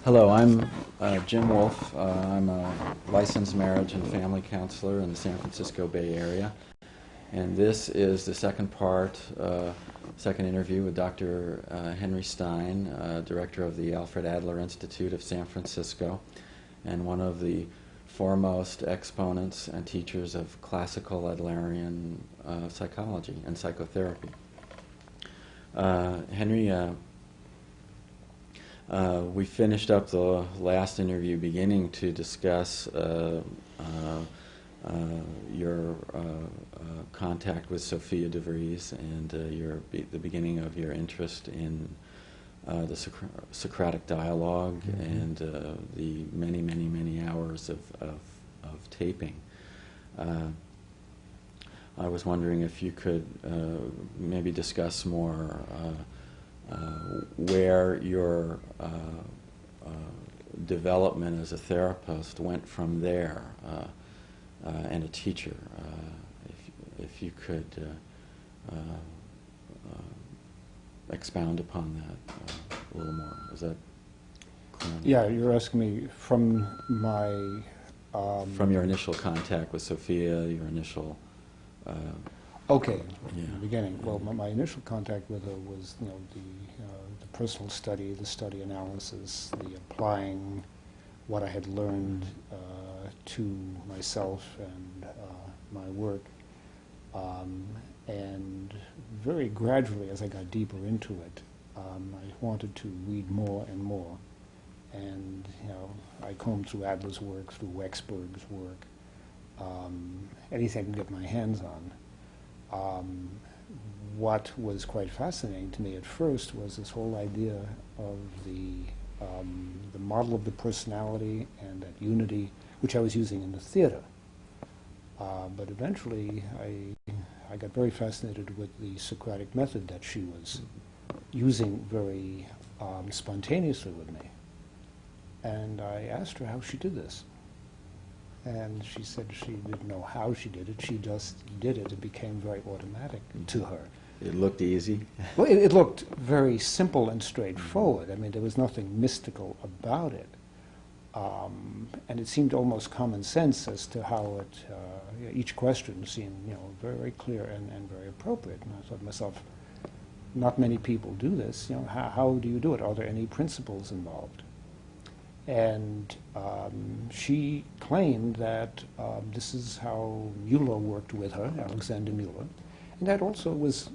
Hello, I'm Jim Wolf. I'm a licensed marriage and family counselor in the San Francisco Bay Area. And this is the second part, second interview with Dr. Henry Stein, director of the Alfred Adler Institute of San Francisco, and one of the foremost exponents and teachers of classical Adlerian psychology and psychotherapy. Henry, we finished up the last interview beginning to discuss your contact with Sophia de Vries and the beginning of your interest in the Socratic dialogue and the many, many, many hours of taping. I was wondering if you could maybe discuss more where your development as a therapist went from there, and a teacher. If you could expound upon that a little more. Is that clear? Yeah, you're asking me from my... from your initial contact with Sophia, your initial... Okay, yeah. in the beginning. Well, my initial contact with her was, the personal study, the study analysis, the applying what I had learned to myself and my work. And very gradually, as I got deeper into it, I wanted to read more and more. And, I combed through Adler's work, through Wexberg's work, anything I could get my hands on. What was quite fascinating to me at first was this whole idea of the model of the personality and that unity, which I was using in the theater. But eventually, I got very fascinated with the Socratic method that she was using very spontaneously with me. And I asked her how she did this. And she said she didn't know how she did it. She just did it. It became very automatic to her. It looked easy? Well, it looked very simple and straightforward. I mean, there was nothing mystical about it. And it seemed almost common sense as to how it, each question seemed, very clear and very appropriate. And I thought to myself, not many people do this. How do you do it? Are there any principles involved? And she claimed that this is how Mueller worked with her, Alexander Mueller, and that also was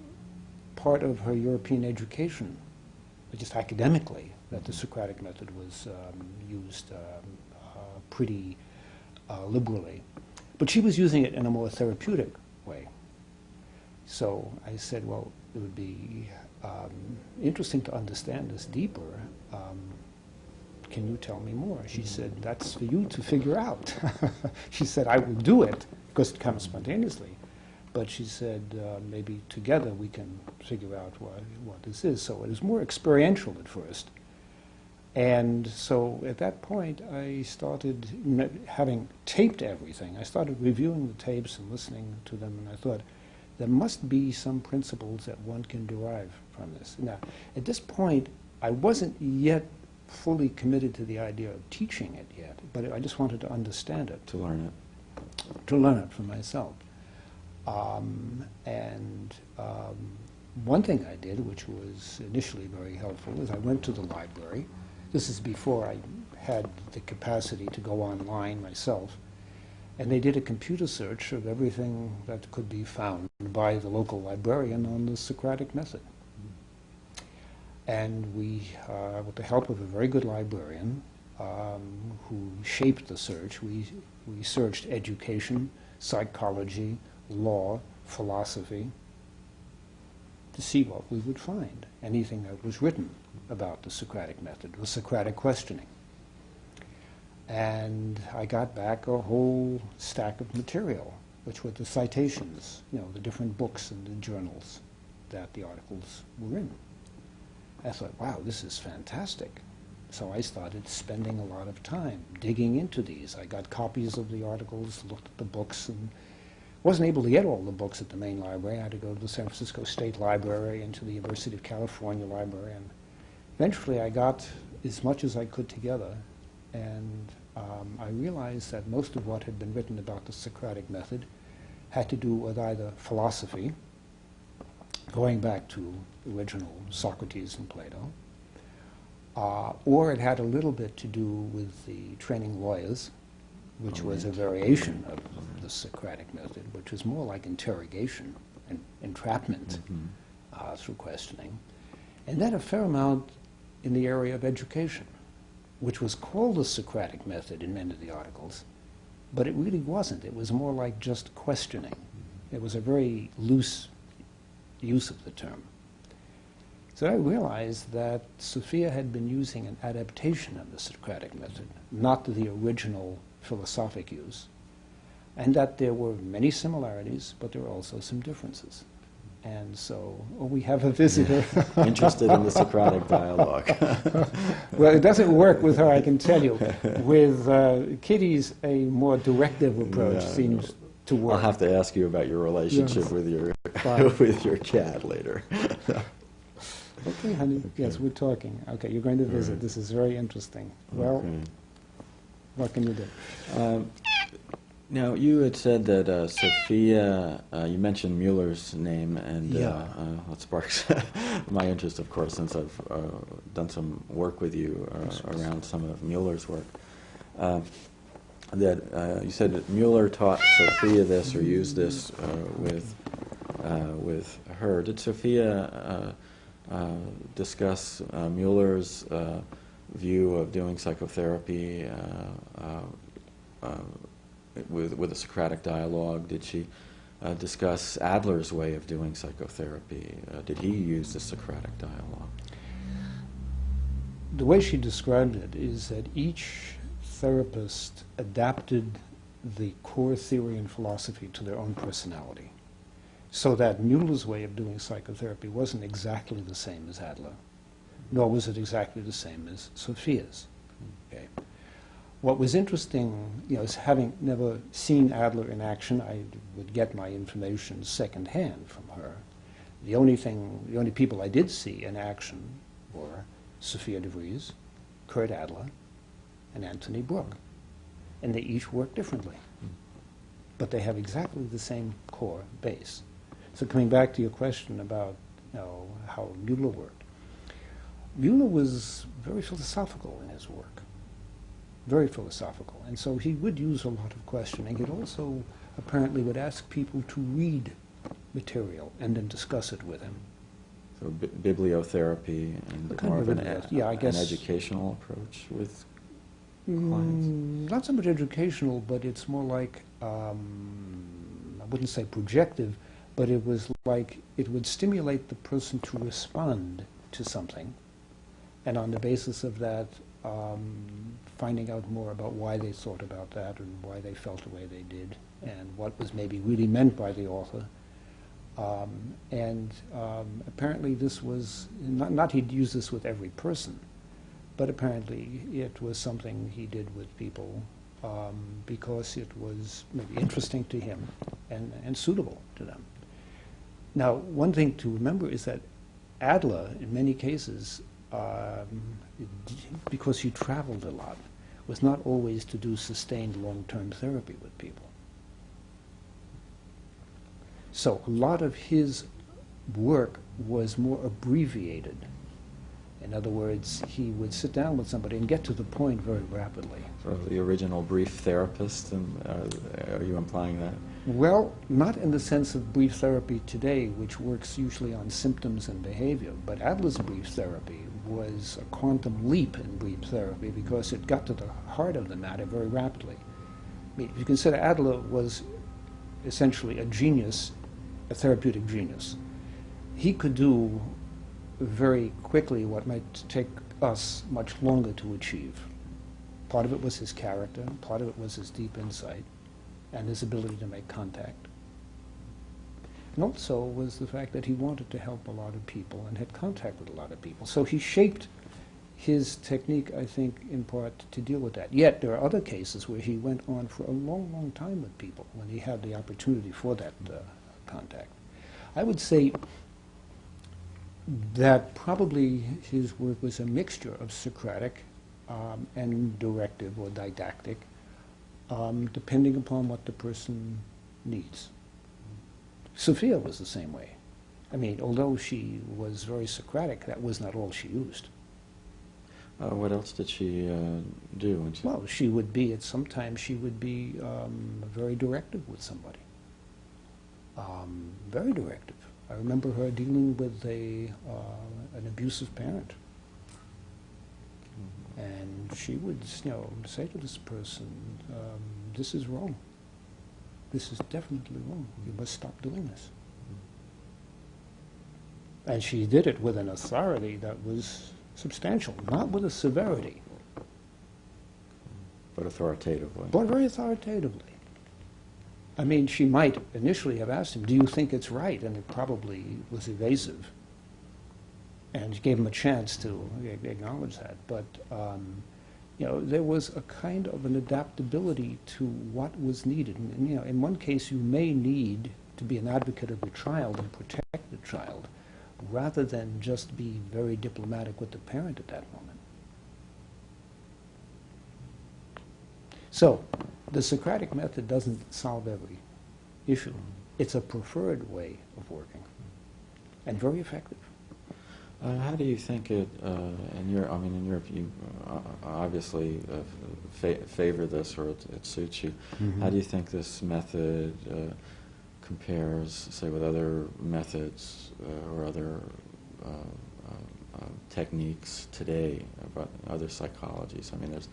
part of her European education, just academically, that the Socratic method was used pretty liberally. But she was using it in a more therapeutic way. So I said, well, it would be interesting to understand this deeper. Can you tell me more? She said, that's for you to figure out. She said, I will do it, because it comes spontaneously. But she said, maybe together we can figure out what this is. So it was more experiential at first. And so at that point, I started, having taped everything, I started reviewing the tapes and listening to them, and I thought, there must be some principles that one can derive from this. Now, at this point, I wasn't yet fully committed to the idea of teaching it yet, but I just wanted to understand it. To learn it. To learn it for myself. One thing I did, which was initially very helpful, is I went to the library. This is before I had the capacity to go online myself. And they did a computer search of everything that could be found by the local librarian on the Socratic method. And we, with the help of a very good librarian who shaped the search, we searched education, psychology, law, philosophy, to see what we would find, anything that was written about the Socratic method, the Socratic questioning. And I got back a whole stack of material, which were the citations, the different books and the journals that the articles were in. I thought, wow, this is fantastic. So I started spending a lot of time digging into these. I got copies of the articles, looked at the books, and wasn't able to get all the books at the main library. I had to go to the San Francisco State Library and to the University of California Library. And eventually I got as much as I could together, and I realized that most of what had been written about the Socratic method had to do with either philosophy, going back to the original Socrates and Plato, or it had a little bit to do with the training lawyers, which was a variation of the Socratic method, which was more like interrogation and entrapment through questioning. And then a fair amount in the area of education, which was called the Socratic method in many of the articles, but it really wasn't. It was more like just questioning. It was a very loose use of the term. So I realized that Sophia had been using an adaptation of the Socratic method, not the original philosophic use, and that there were many similarities, but there were also some differences. And so we have a visitor. Interested in the Socratic dialogue. Well, it doesn't work with her, I can tell you. With Kitty's, a more directive approach seems to work. I'll have to ask you about your relationship with your cat later. Okay, honey. Yes, we're talking. Okay, you're going to visit. This is very interesting. Well, what can you do? Now, you had said that Sophia, you mentioned Mueller's name, and that sparks my interest, of course, since I've done some work with you around some of Mueller's work. You said that Mueller taught Sophia this or used this with her. Did Sophia discuss Mueller's view of doing psychotherapy with a Socratic dialogue? Did she discuss Adler's way of doing psychotherapy? Did he use the Socratic dialogue? The way she described it is that each therapist adapted the core theory and philosophy to their own personality, so that Mueller's way of doing psychotherapy wasn't exactly the same as Adler, nor was it exactly the same as Sophia's. Okay. What was interesting, is having never seen Adler in action, I would get my information secondhand from her. The only people I did see in action were Sophia de Vries, Kurt Adler, and Anthony Brooke. And they each work differently. But they have exactly the same core base. So coming back to your question about how Mueller worked, Mueller was very philosophical in his work. Very philosophical. And so he would use a lot of questioning. He also apparently would ask people to read material and then discuss it with him. So bibliotherapy and more of an educational approach with clients? Not so much educational, but it's more like, I wouldn't say projective, but it was like it would stimulate the person to respond to something. And on the basis of that, finding out more about why they thought about that and why they felt the way they did and what was maybe really meant by the author. Apparently this was, not he'd use this with every person, but apparently it was something he did with people because it was maybe interesting to him and suitable to them. Now, one thing to remember is that Adler, in many cases, because he traveled a lot, was not always to do sustained long-term therapy with people. So a lot of his work was more abbreviated. In other words, he would sit down with somebody and get to the point very rapidly. Sort of the original brief therapist, and are you implying that? Well, not in the sense of brief therapy today, which works usually on symptoms and behavior, but Adler's brief therapy was a quantum leap in brief therapy because it got to the heart of the matter very rapidly. I mean, if you consider Adler was essentially a genius, a therapeutic genius. He could do very quickly what might take us much longer to achieve. Part of it was his character, part of it was his deep insight, and his ability to make contact. And also was the fact that he wanted to help a lot of people and had contact with a lot of people. So he shaped his technique, I think, in part to deal with that. Yet there are other cases where he went on for a long, long time with people when he had the opportunity for that contact. I would say that probably his work was a mixture of Socratic and directive or didactic, depending upon what the person needs. Sophia was the same way. I mean, although she was very Socratic, that was not all she used. What else did she do? When she Well, she would be, sometimes she would be very directive with somebody. Very directive. I remember her dealing with an abusive parent. And she would, say to this person, this is wrong. This is definitely wrong. You must stop doing this. And she did it with an authority that was substantial, not with a severity, but authoritatively. but very authoritatively. I mean, she might initially have asked him, do you think it's right? And it probably was evasive. And she gave him a chance to acknowledge that. But, there was a kind of an adaptability to what was needed. And, in one case, you may need to be an advocate of the child and protect the child, rather than just be very diplomatic with the parent at that moment. So, the Socratic method doesn't solve every issue. It's a preferred way of working, and very effective. How do you think it, in your view, obviously favor this, or it suits you. Mm-hmm. How do you think this method compares, say, with other methods or other techniques today about other psychologies? I mean, there's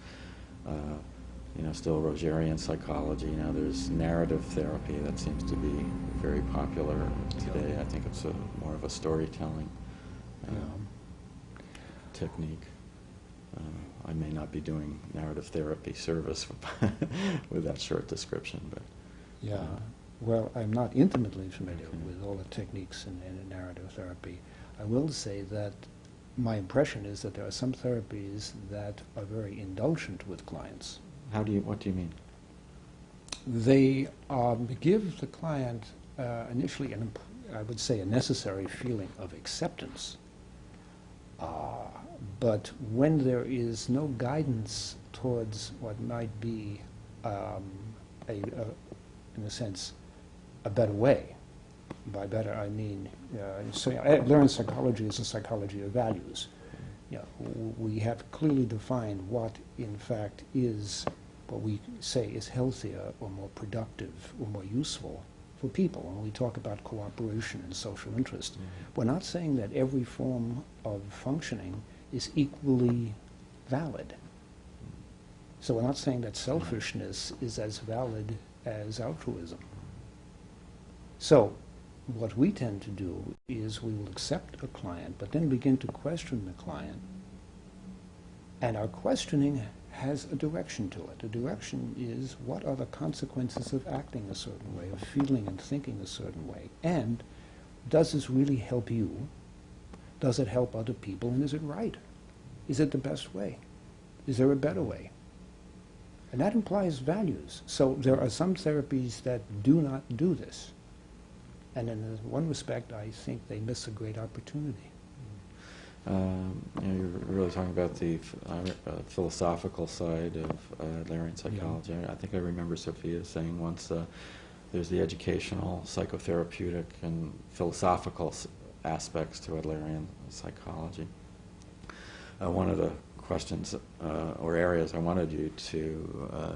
still Rogerian psychology. Now there's narrative therapy that seems to be very popular today. I think it's more of a storytelling technique. I may not be doing narrative therapy service with that short description, but Yeah. Well, I'm not intimately familiar with all the techniques in narrative therapy. I will say that my impression is that there are some therapies that are very indulgent with clients. what do you mean? They give the client initially, I would say, a necessary feeling of acceptance. But when there is no guidance towards what might be, in a sense, a better way. By better, I mean, learned psychology is a psychology of values. We have clearly defined what, in fact, is what we say is healthier or more productive or more useful for people. When we talk about cooperation and social interest, we're not saying that every form of functioning is equally valid. So we're not saying that selfishness is as valid as altruism. So what we tend to do is we will accept a client, but then begin to question the client. And our questioning has a direction to it. The direction is, what are the consequences of acting a certain way, of feeling and thinking a certain way? And does this really help you? Does it help other people? And is it right? Is it the best way? Is there a better way? And that implies values. So there are some therapies that do not do this. And in one respect, I think they miss a great opportunity. You're really talking about the philosophical side of Adlerian psychology. I think I remember Sophia saying once there's the educational, psychotherapeutic, and philosophical aspects to Adlerian psychology. One of the questions or areas I wanted you to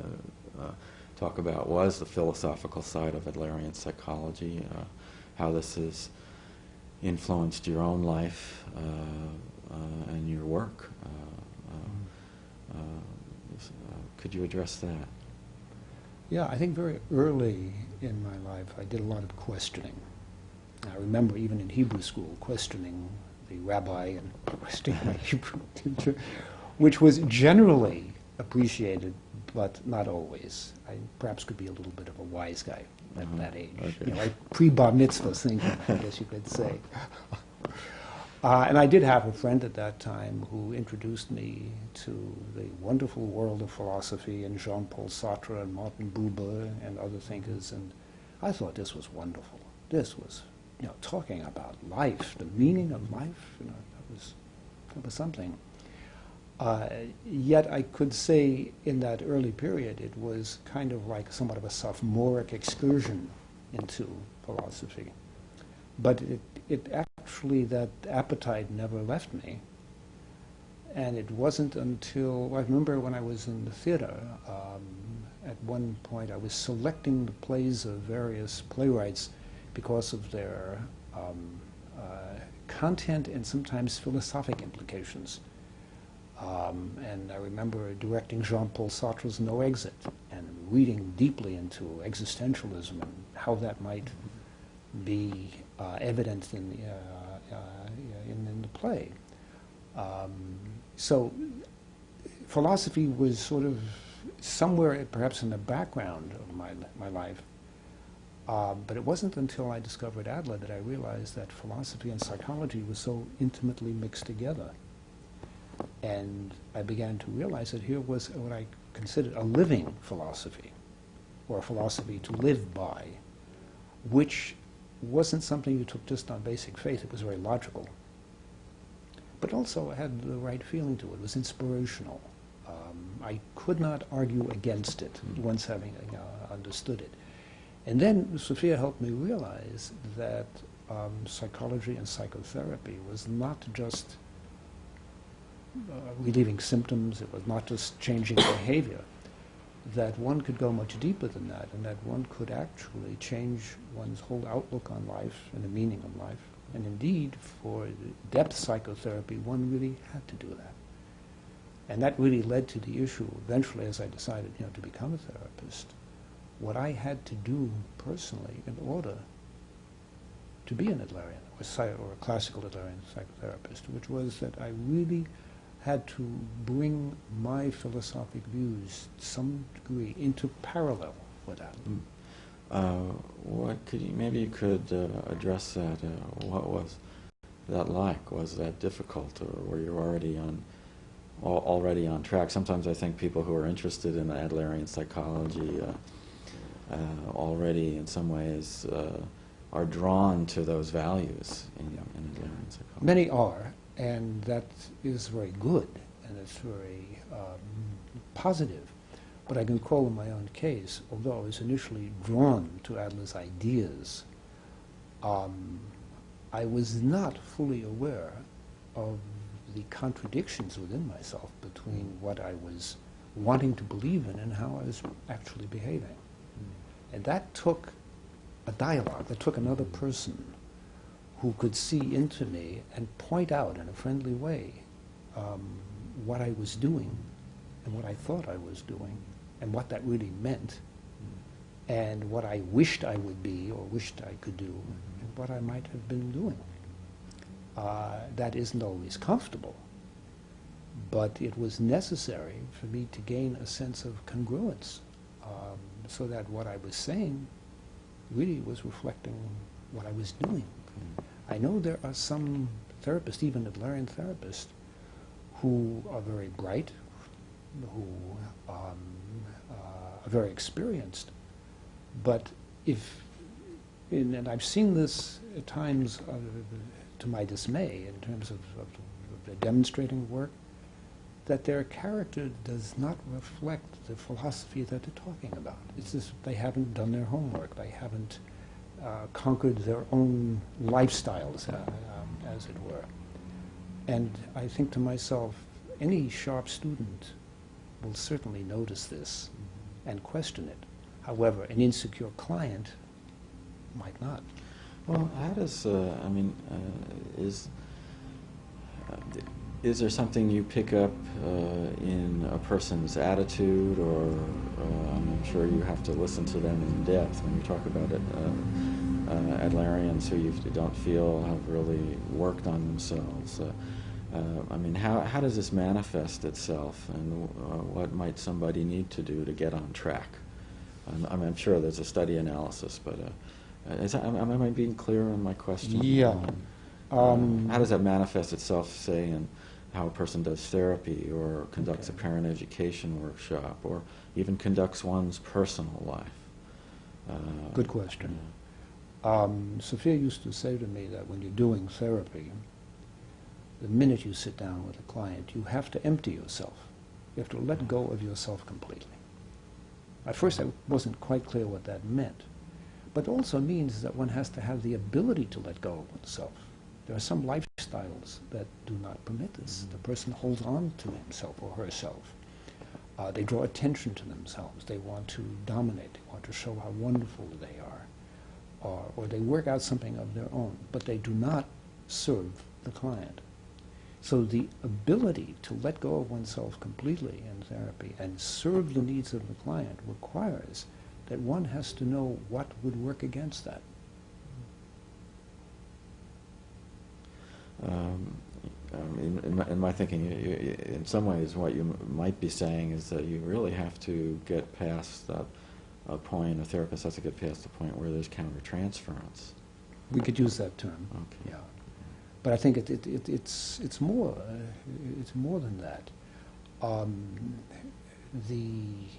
talk about was the philosophical side of Adlerian psychology, how this has influenced your own life and your work. Could you address that? Yeah, I think very early in my life I did a lot of questioning. I remember even in Hebrew school questioning the rabbi and questioning my Hebrew teacher, which was generally appreciated, but not always. I perhaps could be a little bit of a wise guy at that age. Okay. Like pre-bar mitzvah thinking, I guess you could say. And I did have a friend at that time who introduced me to the wonderful world of philosophy and Jean-Paul Sartre and Martin Buber and other thinkers, and I thought this was wonderful. This was talking about life, the meaning of life, that was something. Yet I could say in that early period it was kind of like somewhat of a sophomoric excursion into philosophy. But it actually, that appetite never left me. And it wasn't until, I remember when I was in the theater, at one point I was selecting the plays of various playwrights because of their content and sometimes philosophic implications. And I remember directing Jean-Paul Sartre's No Exit and reading deeply into existentialism and how that might be evident in the play. So philosophy was sort of somewhere perhaps in the background of my life. But it wasn't until I discovered Adler that I realized that philosophy and psychology was so intimately mixed together. And I began to realize that here was what I considered a living philosophy, or a philosophy to live by, which wasn't something you took just on basic faith. It was very logical. But also had the right feeling to it. It was inspirational. I could not argue against it once having understood it. And then Sophia helped me realize that psychology and psychotherapy was not just relieving symptoms, it was not just changing behavior, that one could go much deeper than that, and that one could actually change one's whole outlook on life and the meaning of life. And indeed, for depth psychotherapy, one really had to do that. And that really led to the issue, eventually, as I decided to become a therapist, what I had to do personally in order to be an Adlerian, or a classical Adlerian psychotherapist, which was that I really had to bring my philosophic views to some degree into parallel with that. What could maybe you could address that? What was that like? Was that difficult, or were you already on track? Sometimes I think people who are interested in Adlerian psychology already, in some ways, are drawn to those values in Adlerian psychology. Many are, and that is very good, and it's very positive. But I can call in my own case, although I was initially drawn to Adler's ideas, I was not fully aware of the contradictions within myself between what I was wanting to believe in and how I was actually behaving. And that took a dialogue, that took another person who could see into me and point out in a friendly way what I was doing and what I thought I was doing and what that really meant and what I wished I would be or wished I could do and what I might have been doing. That isn't always comfortable, but it was necessary for me to gain a sense of congruence so that what I was saying really was reflecting what I was doing. I know there are some therapists, even Adlerian therapists, who are very bright, who are very experienced, but and I've seen this at times to my dismay in terms of the demonstrating work, that their character does not reflect the philosophy that they're talking about. It's just they haven't done their homework, they haven't conquered their own lifestyles, as it were. And I think to myself, any sharp student will certainly notice this and question it. However, an insecure client might not. Well, how does, is there something you pick up in a person's attitude, or I'm sure you have to listen to them in depth when you talk about it, Adlerians who you don't feel have really worked on themselves. How does this manifest itself, and what might somebody need to do to get on track? I'm sure there's a study analysis, but am I being clear on my question? Yeah. How does that manifest itself, say, in how a person does therapy, or conducts a parent education workshop, or even conducts one's personal life? Good question. Sophia used to say to me that when you're doing therapy, the minute you sit down with a client, you have to empty yourself. You have to let go of yourself completely. At first, I wasn't quite clear what that meant. But it also means that one has to have the ability to let go of oneself. There are some lifestyles that do not permit this. The person holds on to himself or herself. They draw attention to themselves. They want to dominate. They want to show how wonderful they are. Or they work out something of their own, but they do not serve the client. So the ability to let go of oneself completely in therapy and serve the needs of the client requires that one has to know what would work against that. In my thinking, in some ways, what you might be saying is that you really have to get past that point. A therapist has to get past the point where there's countertransference. We could use that term. Okay. Yeah, but I think it's more than that. The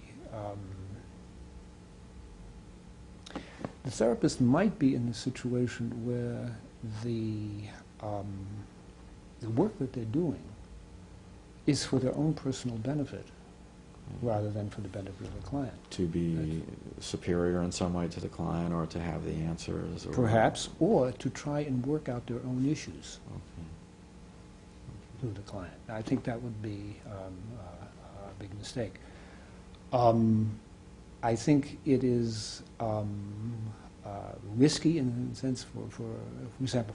therapist might be in a situation where the work that they're doing is for their own personal benefit rather than for the benefit of the client. To be superior in some way to the client, or to have the answers? Or Perhaps, or to try and work out their own issues to the client. I think that would be a big mistake. I think it is risky in a sense for example,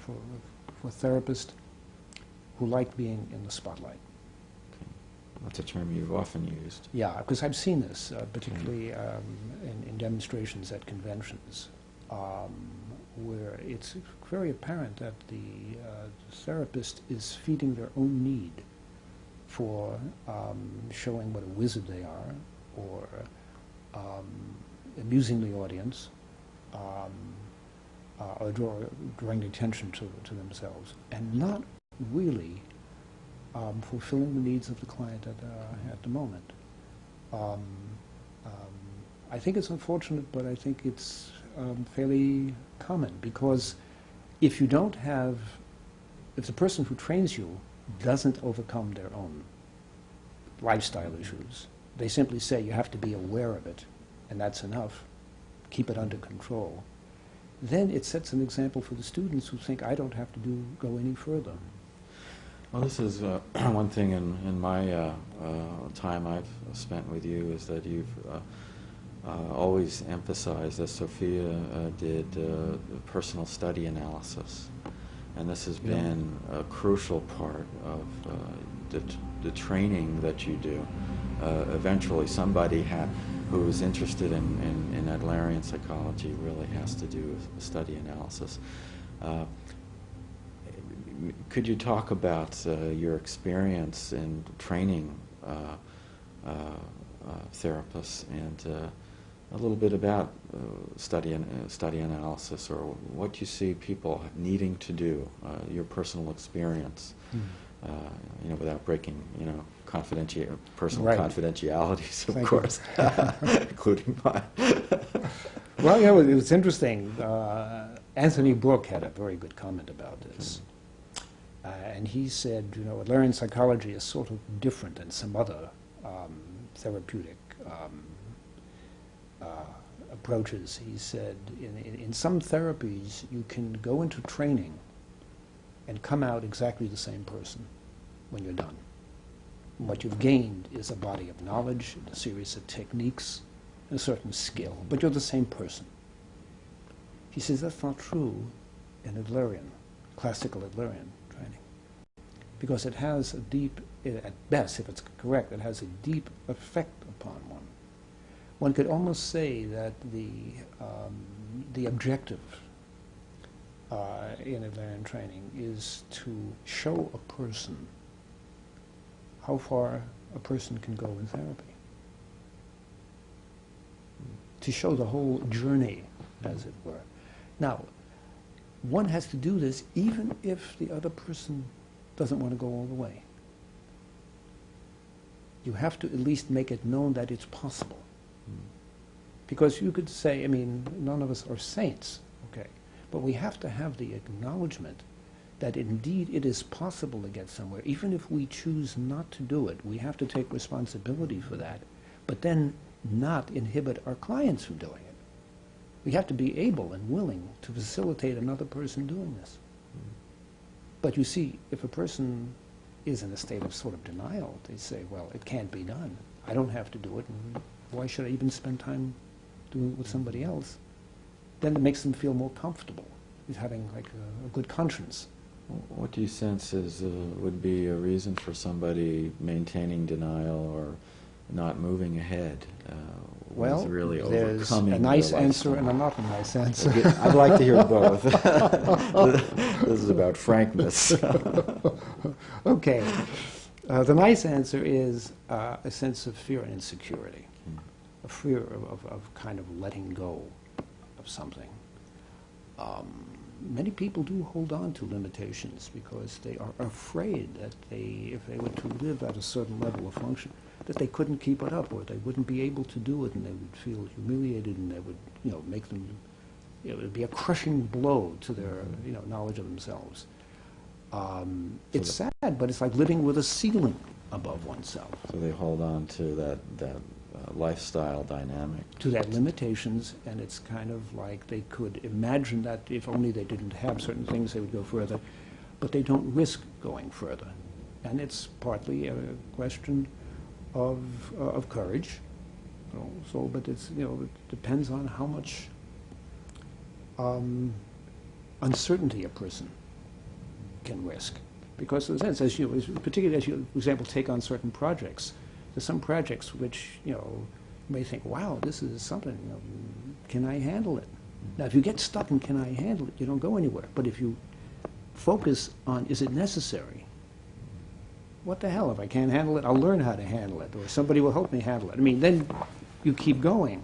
for therapists who like being in the spotlight. That's a term you've often used. Yeah, because I've seen this, particularly in demonstrations at conventions, where it's very apparent that the therapist is feeding their own need for showing what a wizard they are, or amusing the audience, or drawing attention to themselves, and not really fulfilling the needs of the client at the moment. I think it's unfortunate, but I think it's fairly common, because if the person who trains you doesn't overcome their own lifestyle issues, they simply say you have to be aware of it, and that's enough, keep it under control, then it sets an example for the students who think, I don't have to go any further. Well, this is one thing in my time I've spent with you, is that you've always emphasized, as Sophia did, personal study analysis. And this has been a crucial part of the training that you do. Eventually, somebody who is interested in Adlerian psychology really has to do a study analysis. Could you talk about your experience in training therapists, and a little bit about study analysis, or what you see people needing to do, your personal experience, without breaking, personal confidentialities, of course, including mine. Well, it was interesting. Anthony Brooke had a very good comment about this. And he said, Adlerian psychology is sort of different than some other therapeutic approaches. He said, in some therapies, you can go into training and come out exactly the same person when you're done. What you've gained is a body of knowledge, a series of techniques, and a certain skill, but you're the same person. He says that's not true in Adlerian, classical Adlerian training, because it has a deep, at best, if it's correct, it has a deep effect upon one. One could almost say that the objective in Adlerian training is to show a person how far a person can go in therapy, to show the whole journey, as it were. Now, one has to do this even if the other person doesn't want to go all the way. You have to at least make it known that it's possible. Because you could say, none of us are saints, okay, But we have to have the acknowledgement that indeed it is possible to get somewhere. Even if we choose not to do it, we have to take responsibility for that, but then not inhibit our clients from doing it. We have to be able and willing to facilitate another person doing this. But you see, if a person is in a state of sort of denial, they say, well, it can't be done. I don't have to do it, and why should I even spend time doing it with somebody else? Then it makes them feel more comfortable with having like a good conscience. What do you sense would be a reason for somebody maintaining denial or not moving ahead? Well, really there's overcoming a nice the answer lifestyle? and a not a nice answer. I'd like to hear both. This is about frankness. Okay. The nice answer is a sense of fear and insecurity, a fear of kind of letting go of something. Many people do hold on to limitations because they are afraid that if they were to live at a certain level of function, that they couldn't keep it up, or they wouldn't be able to do it, and they would feel humiliated, and they would, make them, it would be a crushing blow to their, knowledge of themselves. It's sad, but it's like living with a ceiling above oneself. So they hold on to that lifestyle dynamic. To that limitations, and it's kind of like they could imagine that if only they didn't have certain things, they would go further, but they don't risk going further. And it's partly a question of courage. But it's, it depends on how much uncertainty a person can risk. Because in a sense, particularly as you, for example, take on certain projects, there's some projects which, you may think, wow, this is something, can I handle it? Now, if you get stuck in can I handle it, you don't go anywhere. But if you focus on is it necessary, what the hell, if I can't handle it, I'll learn how to handle it, or somebody will help me handle it. I mean, then you keep going.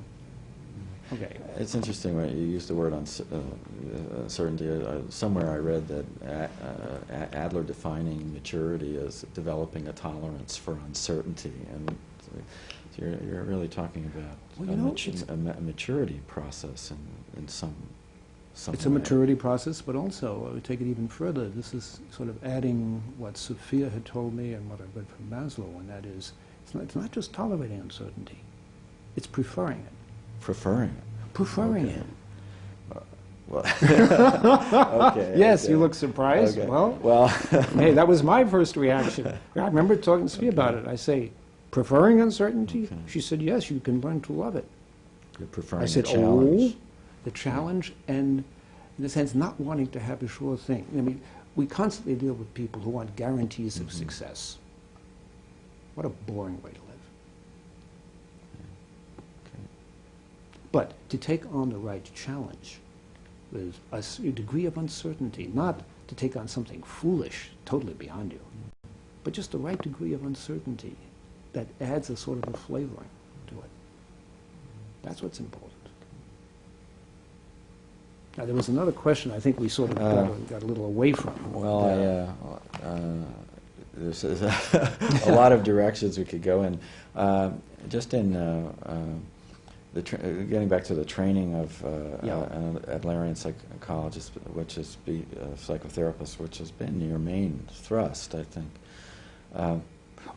Okay. It's interesting, right? You used the word uncertainty. Somewhere I read that Adler defining maturity as developing a tolerance for uncertainty, and so you're really talking about a maturity process in some It's way. a maturity process, but also, I would take it even further. This is sort of adding what Sophia had told me and what I've read from Maslow, and that is, it's not just tolerating uncertainty, it's preferring it. Preferring it. Preferring Okay. it. Well, okay. Yes, okay. you look surprised. Okay. Well, hey, that was my first reaction. I remember talking to Sophia about it. I say, preferring uncertainty? Okay. She said, yes, you can learn to love it. You're preferring I said, a challenge. the challenge, and in a sense, not wanting to have a sure thing. I mean, we constantly deal with people who want guarantees of success. What a boring way to live. Okay. But to take on the right challenge with a degree of uncertainty, not to take on something foolish, totally beyond you, but just the right degree of uncertainty that adds a sort of a flavoring to it. That's what's important. Now, there was another question I think we sort of got a little away from. Well, there's a lot of directions we could go in. Just in getting back to the training of an Adlerian psychologist, which is a psychotherapist, which has been your main thrust, I think.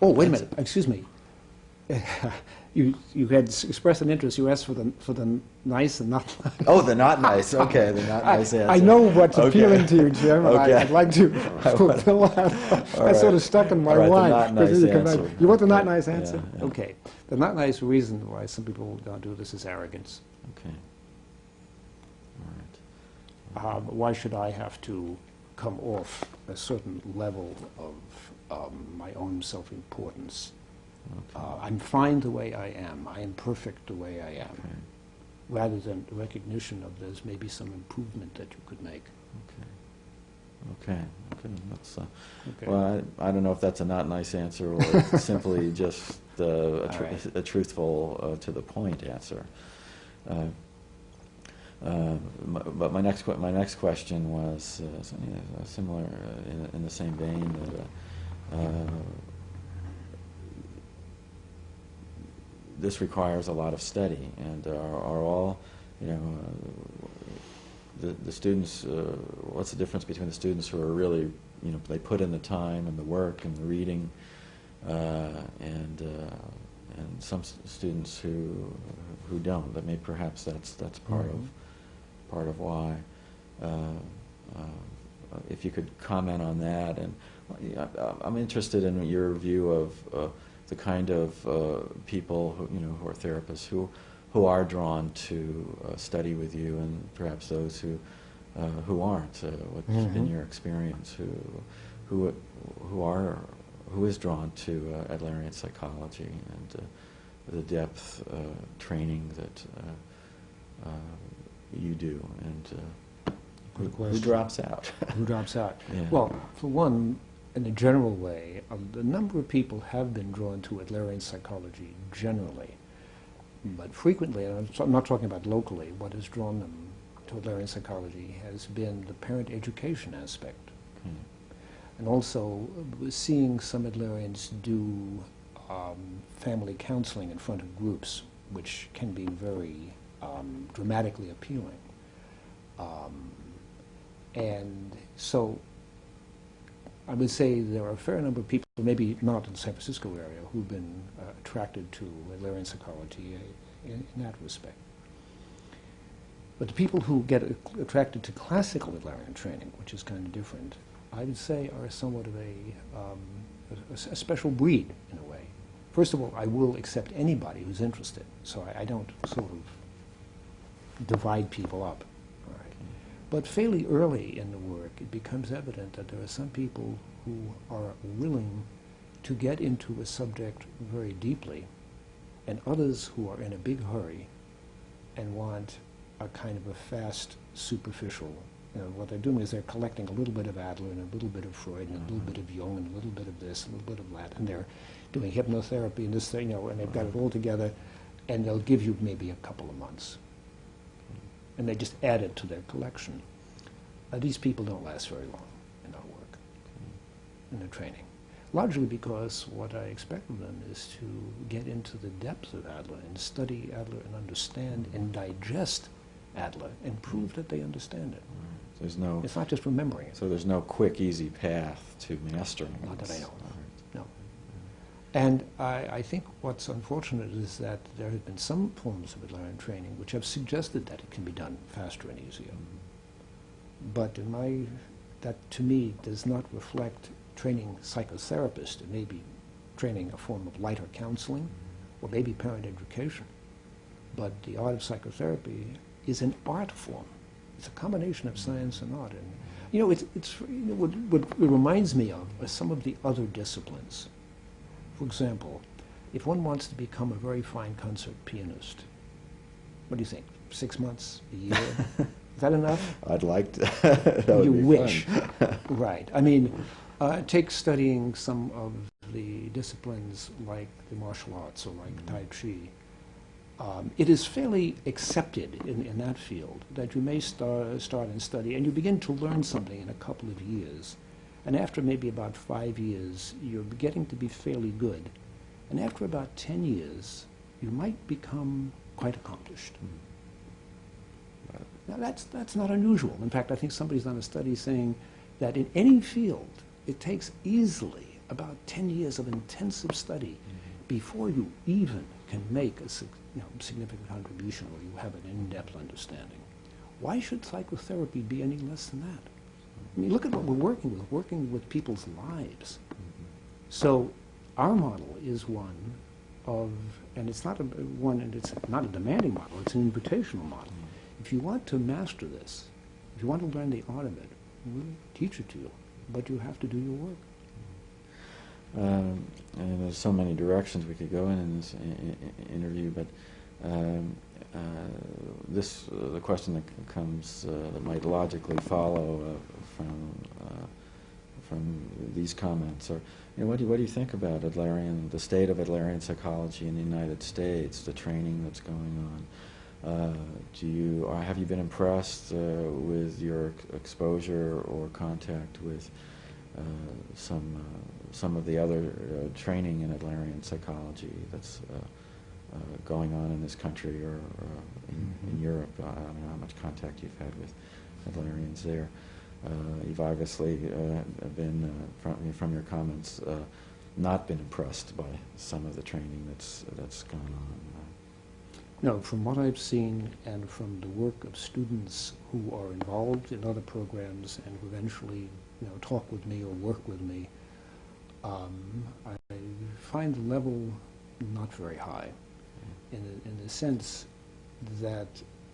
Oh, wait a minute. Excuse me. You had expressed an interest. You asked for the nice and not nice. Oh, the not nice. Okay, the not nice answer. I know what's appealing to you, Jim. And Okay. I'd like to fulfill that. That's sort of stuck in my All right, the mind. not nice answer. You want the not Okay. nice answer? Yeah. Okay. The not nice reason why some people don't do this is arrogance. Okay. All right. Why should I have to come off a certain level of my own self-importance? Okay. I'm fine the way I am. I am perfect the way I am. Okay. Rather than recognition of there's maybe some improvement that you could make. Okay. That's, Okay. well, I don't know if that's a not nice answer or simply just a truthful, to the point answer. But my next question was similar in the same vein that this requires a lot of study, and are all the students, what's the difference between the students who are really, they put in the time and the work and the reading, and some students who don't. That perhaps that's part of why. If you could comment on that, and I'm interested in your view of the kind of people who are therapists who are drawn to study with you, and perhaps those who aren't. What's been your experience? Who is drawn to Adlerian psychology and the depth training that you do, and who drops out? Who drops out? Yeah. Well, for one, in a general way, a number of people have been drawn to Adlerian psychology generally. But frequently, and I'm not talking about locally, what has drawn them to Adlerian psychology has been the parent education aspect. And also seeing some Adlerians do family counseling in front of groups, which can be very dramatically appealing. And so I would say there are a fair number of people, maybe not in the San Francisco area, who've been attracted to Adlerian psychology in that respect. But the people who get attracted to classical Adlerian training, which is kind of different, I would say are somewhat of a special breed in a way. First of all, I will accept anybody who's interested, so I don't sort of divide people up. But fairly early in the work, it becomes evident that there are some people who are willing to get into a subject very deeply, and others who are in a big hurry and want a kind of a fast, superficial. What they're doing is they're collecting a little bit of Adler and a little bit of Freud and a little bit of Jung and a little bit of this, a little bit of that, and they're doing hypnotherapy and this thing, and they've got it all together, and they'll give you maybe a couple of months. And they just add it to their collection. These people don't last very long in our work, in their training. Largely because what I expect of them is to get into the depths of Adler and study Adler and understand and digest Adler and prove that they understand it. There's no. It's not just remembering it. So there's no quick, easy path to mastering it. Not that I know of. No. And I think what's unfortunate is that there have been some forms of Adlerian training which have suggested that it can be done faster and easier. But that to me does not reflect training psychotherapists. It may be training a form of lighter counseling or maybe parent education. But the art of psychotherapy is an art form. It's a combination of science and art. And what it reminds me of are some of the other disciplines. For example, if one wants to become a very fine concert pianist, what do you think? 6 months, a year? Is that enough? I'd like to. That would You be wish. fun. Right. I mean, take studying some of the disciplines like the martial arts or like Tai Chi. It is fairly accepted in that field that you may start and study, and you begin to learn something in a couple of years. And after maybe about 5 years, you're getting to be fairly good. And after about 10 years, you might become quite accomplished. Now, that's not unusual. In fact, I think somebody's done a study saying that in any field, it takes easily about 10 years of intensive study before you even can make a significant contribution or you have an in-depth understanding. Why should psychotherapy be any less than that? I mean, look at what we're working with people's lives. So our model is one of, and it's not it's not a demanding model, it's an invitational model. If you want to master this, if you want to learn the art of it, we'll teach it to you, but you have to do your work. And there's so many directions we could go in this interview, but the question that comes that might logically follow from these comments are, what do you think about the state of Adlerian psychology in the United States, the training that's going on? Have you been impressed with your exposure or contact with some of the other training in Adlerian psychology that's going on in this country or in Europe? I don't know how much contact you've had with Adlerians there. You've obviously been, from your comments, not been impressed by some of the training that's gone on. No, from what I've seen and from the work of students who are involved in other programs and who eventually, talk with me or work with me, I find the level not very high, in the sense that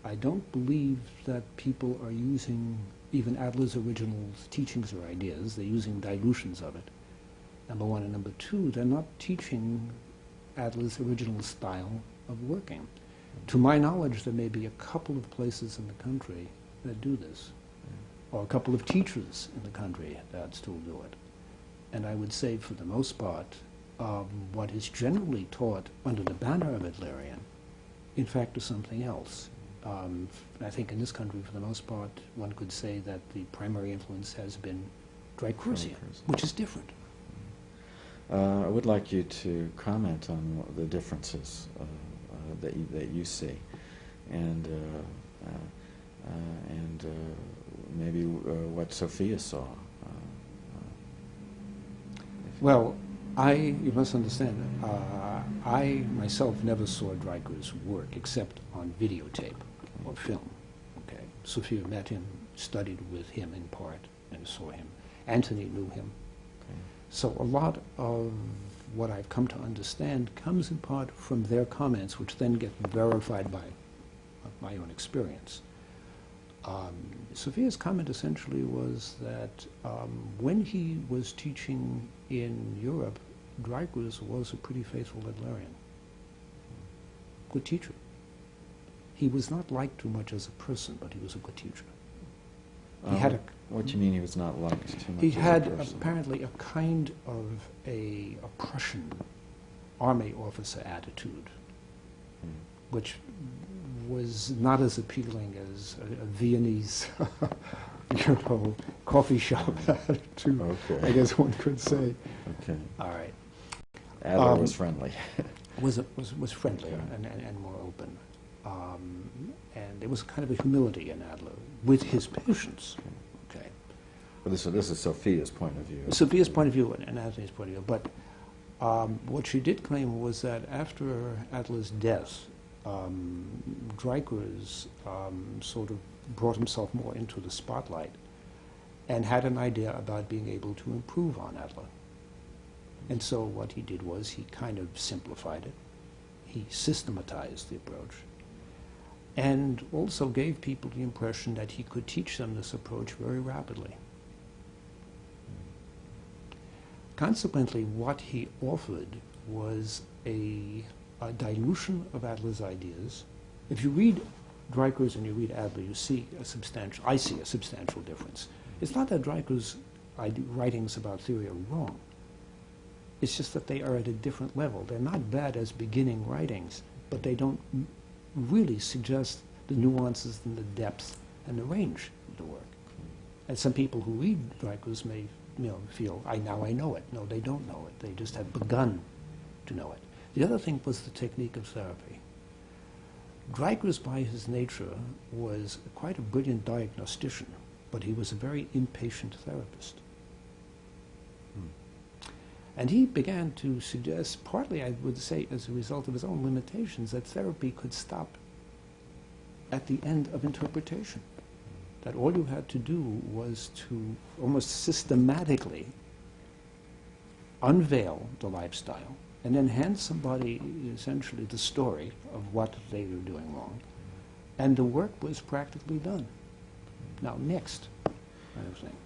I don't believe that people are using even Adler's original teachings or ideas. They're using dilutions of it, number one. And number two, they're not teaching Adler's original style of working. To my knowledge, there may be a couple of places in the country that do this, or a couple of teachers in the country that still do it. And I would say, for the most part, what is generally taught under the banner of Adlerian, in fact, is something else. I think in this country, for the most part, one could say that the primary influence has been Dreikursian, which is different. I would like you to comment on the differences that you see, and maybe what Sophia saw. Well, you must understand, I myself never saw Dreikur's work except on videotape or film. Okay, Sophia met him, studied with him in part, and saw him. Anthony knew him. Okay. So a lot of what I've come to understand comes in part from their comments, which then get verified by my own experience. Sophia's comment essentially was that when he was teaching in Europe, Dreikur's was a pretty faithful Adlerian. Good teacher. He was not liked too much as a person, but he was a good teacher. He had what do you mean he was not liked too much? He as a had person? apparently a kind of a Prussian army officer attitude, which was not as appealing as a Viennese, coffee shop attitude. Okay. I guess one could say. Okay. All right. Adler was friendly. Was friendlier and more open, and there was kind of a humility in Adler with his patience. Okay. But this is Sophia's point of view. Sophia's point of view and Anthony's point of view, but what she did claim was that after Adler's death, Dreikur's sort of brought himself more into the spotlight and had an idea about being able to improve on Adler. And so what he did was he kind of simplified it. He systematized the approach and also gave people the impression that he could teach them this approach very rapidly. Consequently, what he offered was a dilution of Adler's ideas. If you read Dreikur's and you read Adler, you see I see a substantial difference. It's not that Dreikur's writings about theory are wrong. It's just that they are at a different level. They're not bad as beginning writings, but they don't really suggest the nuances and the depth and the range of the work. And some people who read Dreikur's may feel, now I know it. No, they don't know it. They just have begun to know it. The other thing was the technique of therapy. Dreikur's, by his nature, was quite a brilliant diagnostician, but he was a very impatient therapist. And he began to suggest, partly I would say as a result of his own limitations, that therapy could stop at the end of interpretation. That all you had to do was to almost systematically unveil the lifestyle and then hand somebody essentially the story of what they were doing wrong. And the work was practically done. Now, next, kind of thing.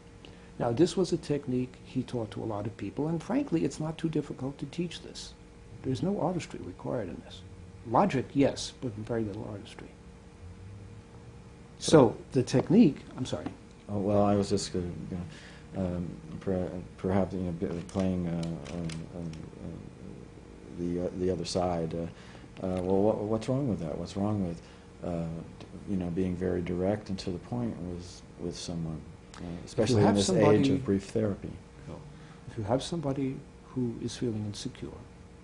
Now, this was a technique he taught to a lot of people, and frankly, it's not too difficult to teach this. There's no artistry required in this. Logic, yes, but very little artistry. So the technique, I'm sorry. Oh, well, I was just perhaps playing the other side. Well, what's wrong with that? What's wrong with being very direct and to the point with someone? Especially in this age of brief therapy. If you have somebody who is feeling insecure,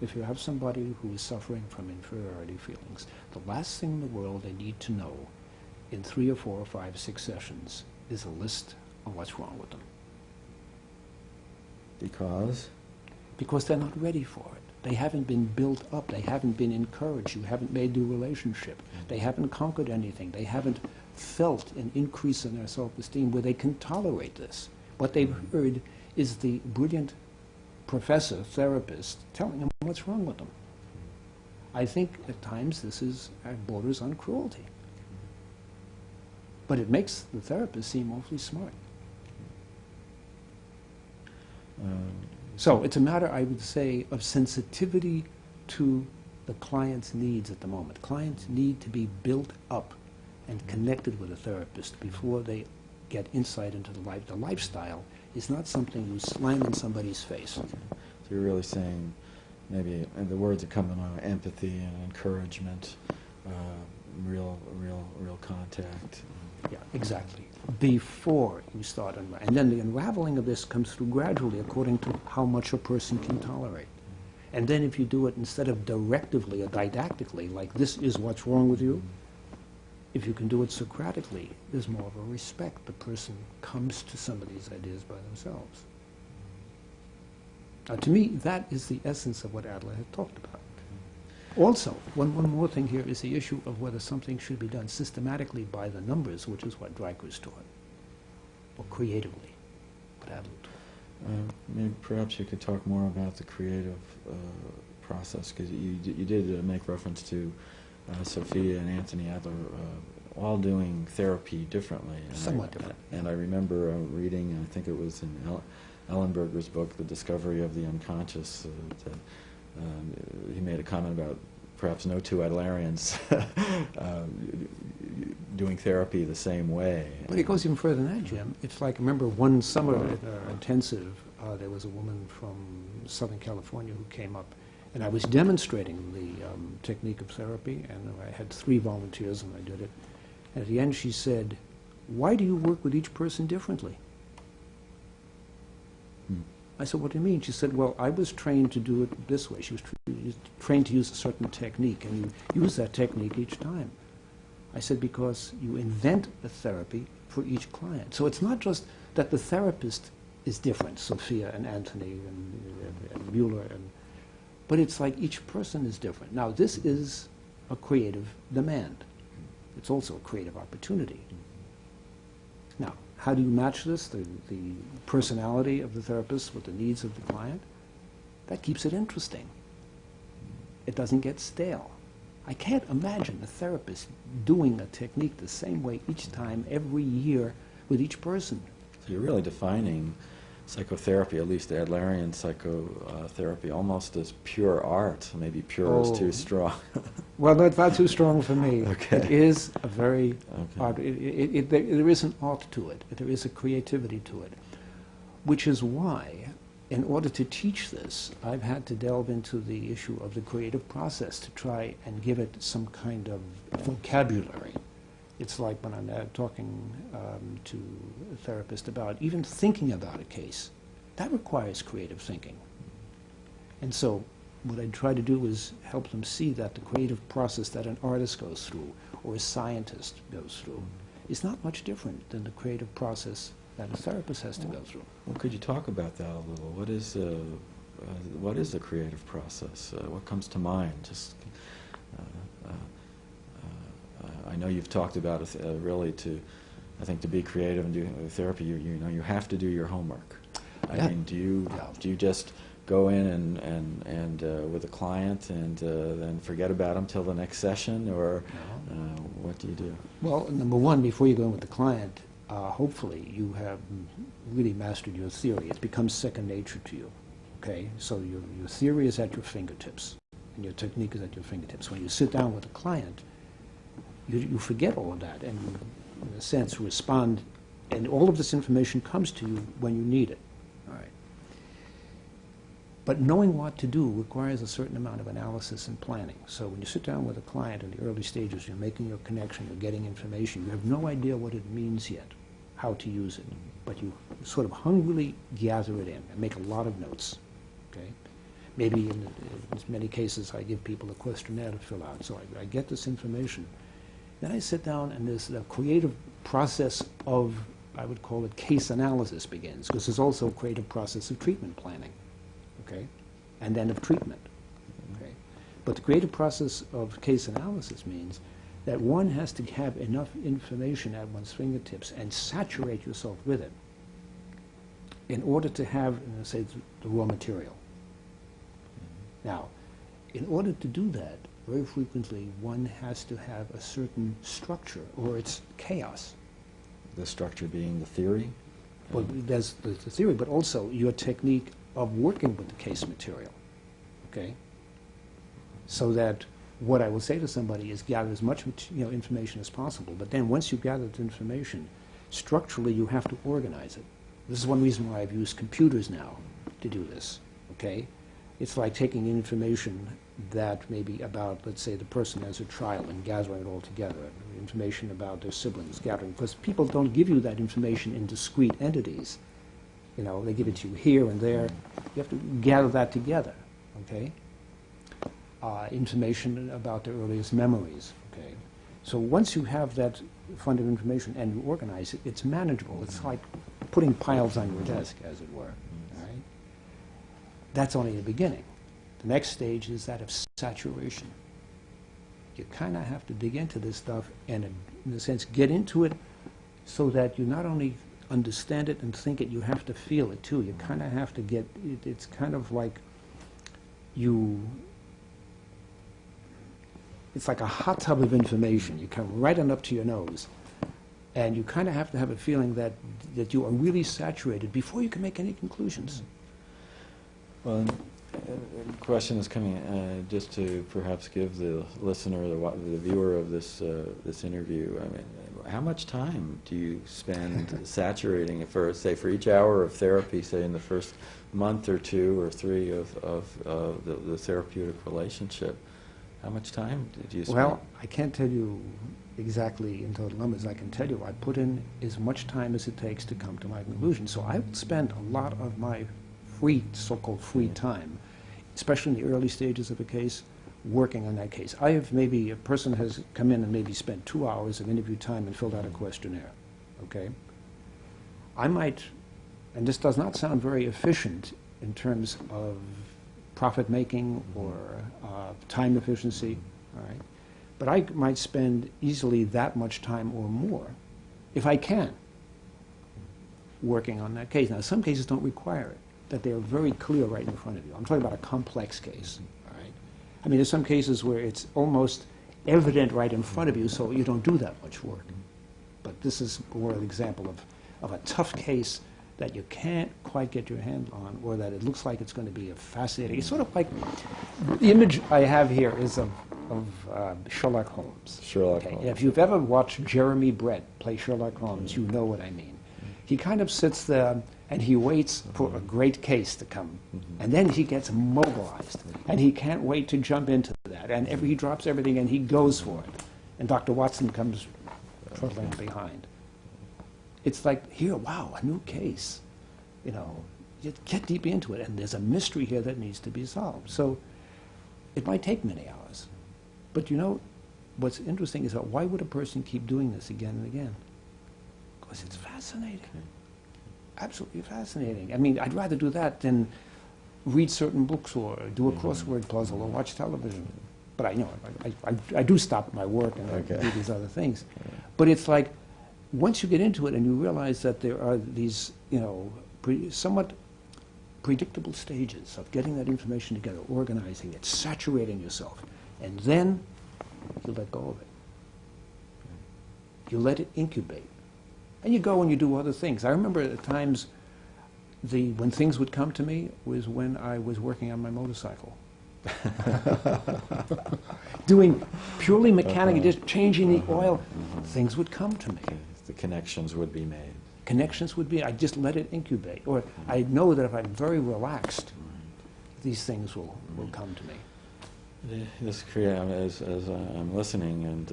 if you have somebody who is suffering from inferiority feelings, the last thing in the world they need to know in 3 or 4 or 5, 6 sessions is a list of what's wrong with them. Because? Because they're not ready for it. They haven't been built up. They haven't been encouraged. You haven't made the relationship. They haven't conquered anything. They haven't felt an increase in their self-esteem where they can tolerate this. What they've heard is the brilliant professor, therapist, telling them what's wrong with them. I think at times this is borders on cruelty. But it makes the therapist seem awfully smart. So it's a matter, I would say, of sensitivity to the client's needs at the moment. Clients need to be built up and connected with a therapist before they get insight into the life. The lifestyle is not something you slam in somebody's face. So you're really saying maybe the words that come to mind are empathy and encouragement, real contact. Yeah, exactly. Before you start unraveling. And then the unraveling of this comes through gradually according to how much a person can tolerate. And then if you do it instead of directively or didactically, like this is what's wrong with you, if you can do it Socratically, there's more of a respect. The person comes to some of these ideas by themselves. To me, that is the essence of what Adler had talked about. Also, one more thing here is the issue of whether something should be done systematically by the numbers, which is what Dreiker's taught, or creatively, what Adler taught. Maybe perhaps you could talk more about the creative process, because you did make reference to Sophia and Anthony Adler all doing therapy differently. Somewhat different. And I remember reading, I think it was in Ellenberger's book, The Discovery of the Unconscious, that he made a comment about perhaps no two Adlerians doing therapy the same way. But it goes even further than that, Jim. It's like, remember one summer at intensive, there was a woman from Southern California who came up, and I was demonstrating the technique of therapy, and I had 3 volunteers, and I did it. And at the end she said, "Why do you work with each person differently?" I said, "What do you mean?" She said, "Well, I was trained to do it this way." She was trained to use a certain technique, and you use that technique each time. I said, "Because you invent a therapy for each client." So it's not just that the therapist is different, Sophia and Anthony and Mueller, but it's like each person is different. Now, this is a creative demand. It's also a creative opportunity. Now, how do you match this, the personality of the therapist with the needs of the client? That keeps it interesting. It doesn't get stale. I can't imagine a therapist doing a technique the same way each time, every year, with each person. So you're really defining psychotherapy, at least Adlerian psychotherapy, almost as pure art. Maybe pure is too strong. Well, that's not too strong for me. Okay. It is a very art. Okay. There is an art to it. There is a creativity to it, which is why, in order to teach this, I've had to delve into the issue of the creative process to try and give it some kind of vocabulary. It's like when I'm talking to a therapist about even thinking about a case. That requires creative thinking. And so what I try to do is help them see that the creative process that an artist goes through or a scientist goes through is not much different than the creative process that a therapist has to go through. Well, could you talk about that a little? What is the creative process? What comes to mind? Just I know you've talked about it really I think to be creative and do therapy, you know, you have to do your homework. I mean, do you just go in and with a client and then forget about them till the next session, or what do you do? Well, number one, before you go in with the client, hopefully you have really mastered your theory. It becomes second nature to you. Okay, so your theory is at your fingertips, and your technique is at your fingertips. When you sit down with a client, you forget all of that, and you, in a sense, respond, and all of this information comes to you when you need it. All right. But knowing what to do requires a certain amount of analysis and planning. So when you sit down with a client in the early stages, you're making your connection, you're getting information, you have no idea what it means yet, how to use it, but you sort of hungrily gather it in and make a lot of notes. Okay? Maybe in many cases I give people a questionnaire to fill out, so I get this information. Then I sit down, and there's the creative process of I would call it case analysis begins, because there's also a creative process of treatment planning, okay, and then of treatment, okay. But the creative process of case analysis means that one has to have enough information at one's fingertips and saturate yourself with it in order to have, say, the raw material. Now, in order to do that, very frequently one has to have a certain structure, or it's chaos. The structure being the theory? Well, there's the theory, but also your technique of working with the case material, okay? So that what I will say to somebody is gather as much information as possible, but then once you've gathered information, structurally you have to organize it. This is one reason why I've used computers now to do this, okay? It's like taking information that maybe about, let's say, the person has a trial and gathering it all together, information about their siblings, gathering, because people don't give you that information in discrete entities. You know, they give it to you here and there. You have to gather that together, okay? Information about their earliest memories, okay? So once you have that fund of information and you organize it, it's manageable. It's like putting piles on your desk, as it were, all right? That's only the beginning. The next stage is that of saturation. You kind of have to dig into this stuff and, in a sense, get into it so that you not only understand it and think it, you have to feel it, too. You kind of have to get, it's kind of like it's like a hot tub of information. You come right on up to your nose. And you kind of have to have a feeling that you are really saturated before you can make any conclusions. Well, the question is coming just to perhaps give the listener, the viewer of this this interview. I mean, how much time do you spend saturating it for, say, for each hour of therapy, say, in the first month or two or three of the therapeutic relationship? How much time did you spend? Well, I can't tell you exactly in total numbers. I can tell you I put in as much time as it takes to come to my conclusion. So I would spend a lot of my free, so-called free time, especially in the early stages of a case, working on that case. I have maybe, a person has come in and maybe spent 2 hours of interview time and filled out a questionnaire, okay? I might, and this does not sound very efficient in terms of profit making or time efficiency, all right? But I might spend easily that much time or more, if I can, working on that case. Now, some cases don't require it, that they are very clear right in front of you. I'm talking about a complex case, all right? I mean, there's some cases where it's almost evident right in front of you, so you don't do that much work. But this is more an example of a tough case that you can't quite get your hand on, or that it looks like it's going to be a fascinating. It's sort of like, the image I have here is of Sherlock Holmes. Sherlock Holmes. If you've ever watched Jeremy Brett play Sherlock Holmes, you know what I mean. He kind of sits there and he waits for a great case to come, and then he gets mobilized, and he can't wait to jump into that, and he drops everything and he goes for it, and Dr. Watson comes trotting behind. It's like, here, wow, a new case. You know, you get deep into it, and there's a mystery here that needs to be solved. So it might take many hours. But you know, what's interesting is that why would a person keep doing this again and again? Because it's fascinating. Absolutely fascinating. I mean, I'd rather do that than read certain books or do a crossword puzzle or watch television. But I do stop my work and I do these other things. But it's like, once you get into it and you realize that there are these, you know, somewhat predictable stages of getting that information together, organizing it, saturating yourself, and then you let go of it. You let it incubate. And you go and you do other things. I remember at times when things would come to me was when I was working on my motorcycle. Doing purely mechanical, just changing the oil, things would come to me. The connections would be made. Connections would be, I just let it incubate. Or I know that if I'm very relaxed, these things will come to me. This as I'm listening, and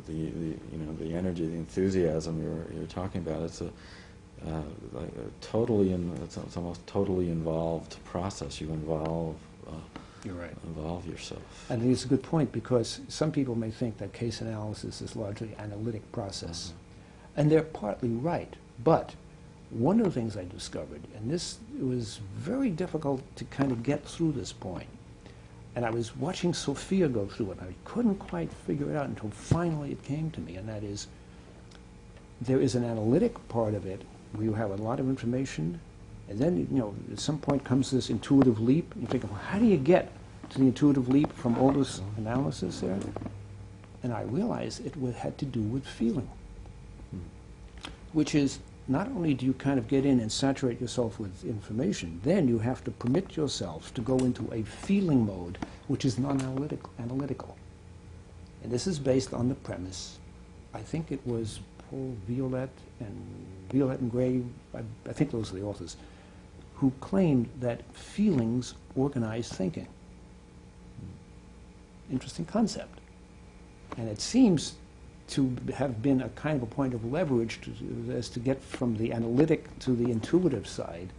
the energy, the enthusiasm you're talking about, it's it's almost totally involved process. You involve You're right. involve yourself. I think it's a good point, because some people may think that case analysis is largely an analytic process. And they're partly right. But one of the things I discovered, and this was very difficult to kind of get through this point, and I was watching Sophia go through it, and I couldn't quite figure it out until finally it came to me, and that is, there is an analytic part of it where you have a lot of information, and then, you know, at some point comes this intuitive leap, and you think, well, how do you get to the intuitive leap from all this analysis there? And I realized it had to do with feeling, which is, not only do you kind of get in and saturate yourself with information, then you have to permit yourself to go into a feeling mode, which is non-analytical. And this is based on the premise, I think it was Paul Violette and Gray, I think those are the authors, who claimed that feelings organize thinking. Interesting concept. And it seems to have been a kind of a point of leverage as to get from the analytic to the intuitive side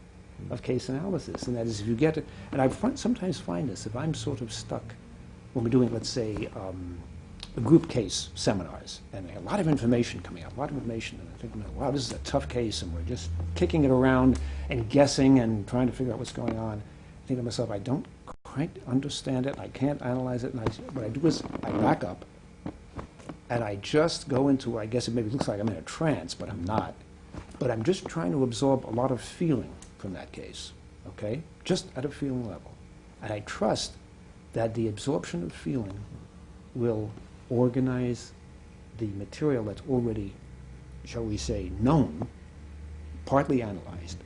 of case analysis. And that is, if you get it, and I sometimes find this, if I'm sort of stuck when we're doing, let's say, group case seminars, and a lot of information coming out, a lot of information, and I think, wow, this is a tough case, and we're just kicking it around and guessing and trying to figure out what's going on. I think to myself, I don't quite understand it, I can't analyze it, and what I do is I back up, and I just go into, I guess it maybe looks like I'm in a trance, but I'm not. But I'm just trying to absorb a lot of feeling from that case, okay? Just at a feeling level. And I trust that the absorption of feeling will organize the material that's already, shall we say, known, partly analyzed,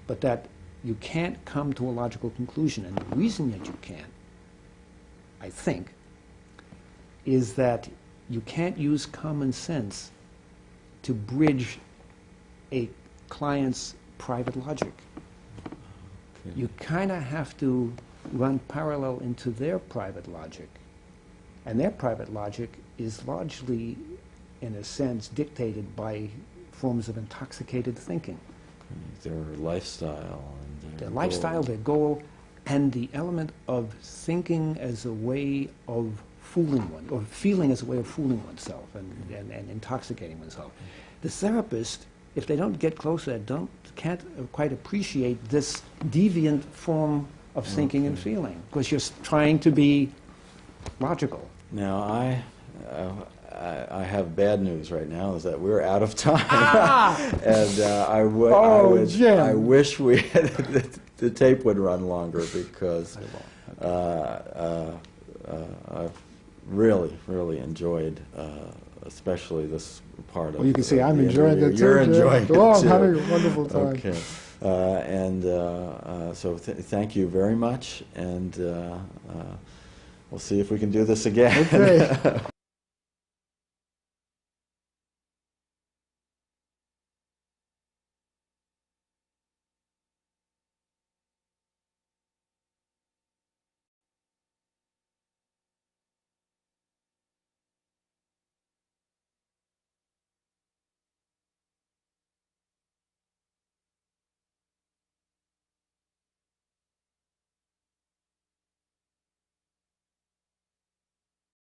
but that you can't come to a logical conclusion. And the reason that you can't, I think, is that you can't use common sense to bridge a client's private logic. Okay. You kind of have to run parallel into their private logic. And their private logic is largely, in a sense, dictated by forms of intoxicated thinking. Their lifestyle. And Their lifestyle, their goal, and the element of thinking as a way of fooling one, or feeling as a way of fooling oneself and intoxicating oneself. The therapist, if they don't get closer, can't quite appreciate this deviant form of thinking and feeling, because you're trying to be logical. Now, I have bad news right now, is that we're out of time. And I wish we had, the tape would run longer, because I've really enjoyed, especially this part of. Well, you can see I'm enjoying it too. You're enjoying it too. I'm having a wonderful time. Okay, so thank you very much, and we'll see if we can do this again. Okay.